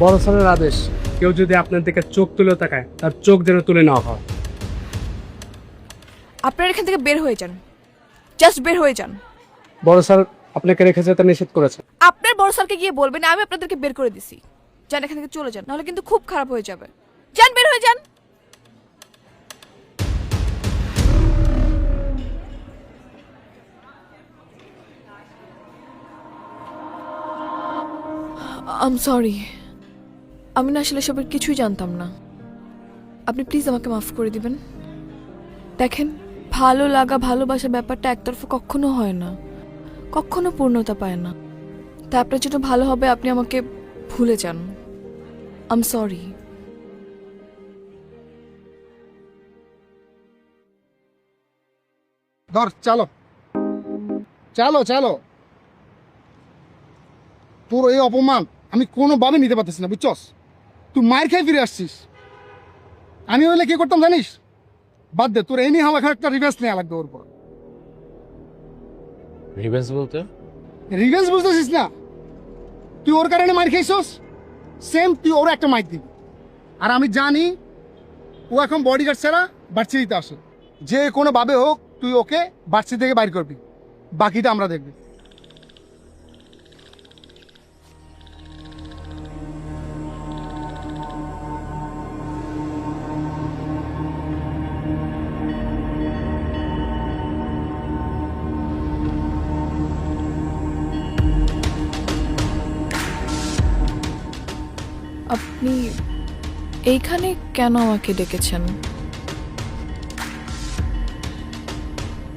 বড় স্যারের আদেশ, কেউ যদি আপনার দিকে চোখ তুলে তাকায় তার চোখ যেন তুলে নেওয়া হয়। আপনারা এখান থেকে বের হয়ে যান, জাস্ট বের হয়ে যান। বড় স্যার আপনাকে রেখে যেতে নিষেধ করেছে। আপনার বড় স্যারকে গিয়ে বলবেন আমি আপনাদেরকে বের করে দিছি। যান এখান থেকে চলে যান, নাহলে কিন্তু খুব খারাপ হয়ে যাবে। যান, বের হয়ে যান। আম সরি, আমি না আসলে সবের কিছুই জানতাম না। আপনি প্লিজ আমাকে মাফ করে দিবেন। দেখেন, ভালো লাগা ভালোবাসা ব্যাপারটা একতরফা কখনো হয় না, কখনো পূর্ণতা পায় না। তাই আপনার জন্য ভালো হবে আপনি আমাকে ভুলে যান। আম সরি। ধর, চলো চলো চলো। তোর এই অপমান আমি কোনোভাবে নিতে পারতেছি না, বুঝছস? তুই মায়ের খেয়ে ফিরে আসছিস। আমি হইলে কি করতাম জানিস? বাদ দে, তোর এনি হাওয়া একটা রিভেন্স নেওয়া লাগবে ওর উপর। রিভেন্স বলতে? রিভেন্স বুঝতেছিস না? তুই ওর কারণে মার খাইছস, সেম তুই ওর একটা মাইর দিবি। আর আমি জানি ও এখন বডিগার্ড ছাড়া ভার্সিটিতে আসে। যে কোনোভাবে হোক তুই ওকে ভার্সিটি থেকে বাইর করবি, বাকিটা আমরা দেখবি। আপনি এইখানে কেন আমাকে ডেকেছেন?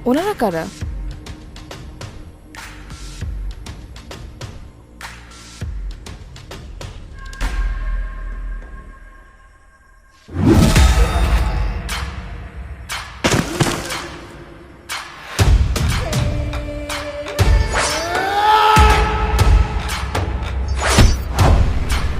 ওনারা কারা?